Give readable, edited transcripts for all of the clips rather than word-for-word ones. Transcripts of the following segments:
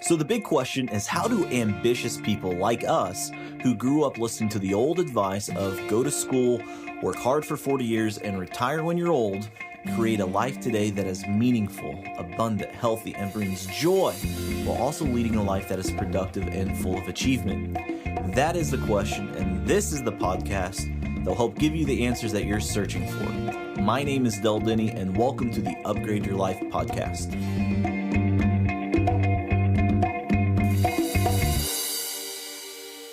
So the big question is, how do ambitious people like us, who grew up listening to the old advice of go to school, work hard for 40 years, and retire when you're old, create a life today that is meaningful, abundant, healthy, and brings joy, while also leading a life that is productive and full of achievement? That is the question, and this is the podcast that will help give you the answers that you're searching for. My name is Del Denny, and welcome to the Upgrade Your Life podcast.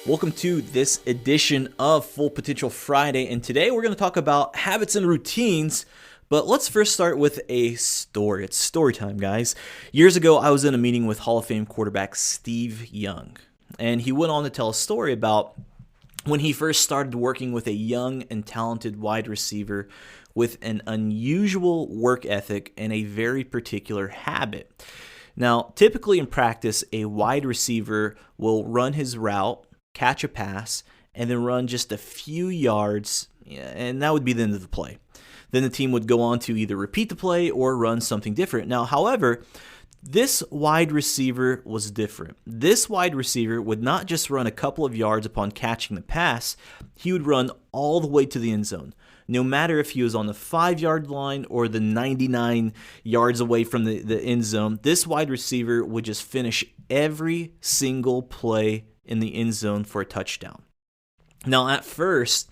Welcome to this edition of Full Potential Friday, and today we're going to talk about habits and routines, but let's first start with a story. It's story time, guys. Years ago, I was in a meeting with Hall of Fame quarterback Steve Young, and he went on to tell a story about when he first started working with a young and talented wide receiver with an unusual work ethic and a very particular habit. Now, typically in practice, a wide receiver will run his route, catch a pass, and then run just a few yards, and that would be the end of the play. Then the team would go on to either repeat the play or run something different. Now, however, this wide receiver was different. This wide receiver would not just run a couple of yards upon catching the pass, he would run all the way to the end zone. No matter if he was on the 5-yard line or the 99 yards away from the end zone, this wide receiver would just finish every single play in the end zone for a touchdown. Now, at first,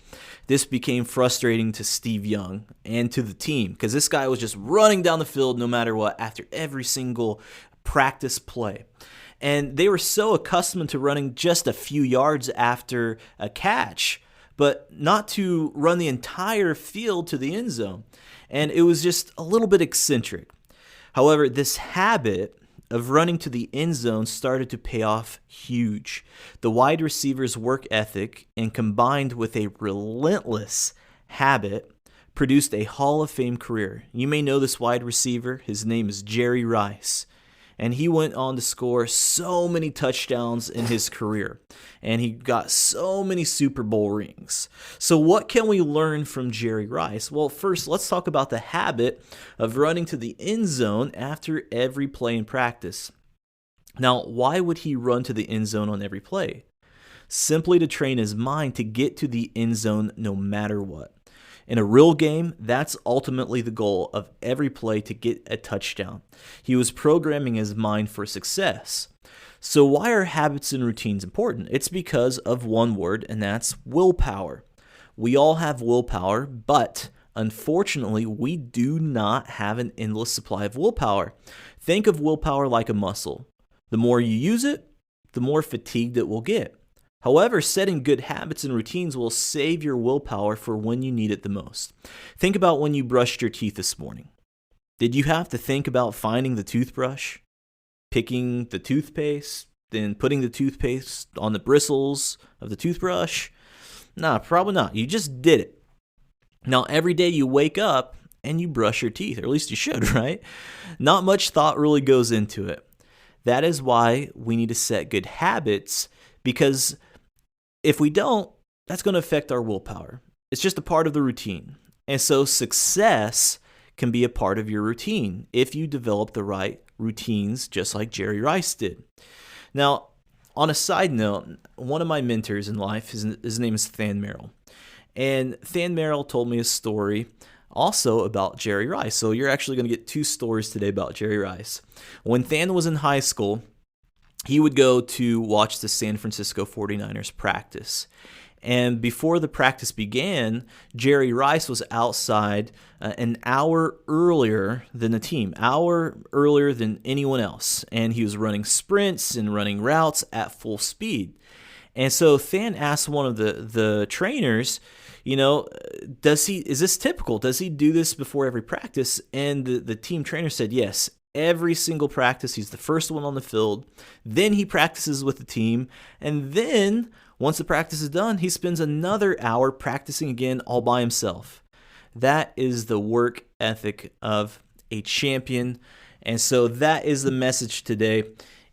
this became frustrating to Steve Young and to the team because this guy was just running down the field no matter what after every single practice play. And they were so accustomed to running just a few yards after a catch, but not to run the entire field to the end zone. And it was just a little bit eccentric. However, this habit of running to the end zone started to pay off huge. The wide receiver's work ethic and combined with a relentless habit produced a Hall of Fame career. You may know this wide receiver. His name is Jerry Rice. And he went on to score so many touchdowns in his career. And he got so many Super Bowl rings. So what can we learn from Jerry Rice? Well, first, let's talk about the habit of running to the end zone after every play in practice. Now, why would he run to the end zone on every play? Simply to train his mind to get to the end zone no matter what. In a real game, that's ultimately the goal of every play, to get a touchdown. He was programming his mind for success. So why are habits and routines important? It's because of one word, and that's willpower. We all have willpower, but unfortunately, we do not have an endless supply of willpower. Think of willpower like a muscle. The more you use it, the more fatigued it will get. However, setting good habits and routines will save your willpower for when you need it the most. Think about when you brushed your teeth this morning. Did you have to think about finding the toothbrush, picking the toothpaste, then putting the toothpaste on the bristles of the toothbrush? Nah, probably not. You just did it. Now, every day you wake up and you brush your teeth, or at least you should, right? Not much thought really goes into it. That is why we need to set good habits, because if we don't, that's going to affect our willpower. It's just a part of the routine. And so success can be a part of your routine if you develop the right routines, just like Jerry Rice did. Now, on a side note, one of my mentors in life, his name is Than Merrill. And Than Merrill told me a story also about Jerry Rice. So you're actually going to get two stories today about Jerry Rice. When Than was in high school, he would go to watch the San Francisco 49ers practice. And before the practice began, Jerry Rice was outside an hour earlier than the team, hour earlier than anyone else. And he was running sprints and running routes at full speed. And so Than asked one of the trainers, is this typical? Does he do this before every practice? And the team trainer said, yes. Every single practice, he's the first one on the field. Then he practices with the team. And then, once the practice is done, he spends another hour practicing again all by himself. That is the work ethic of a champion. And so that is the message today,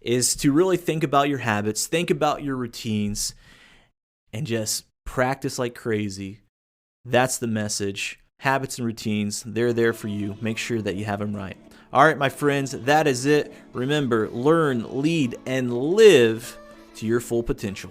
is to really think about your habits, think about your routines, and just practice like crazy. That's the message. Habits and routines, they're there for you. Make sure that you have them right. All right, my friends, that is it. Remember, learn, lead, and live to your full potential.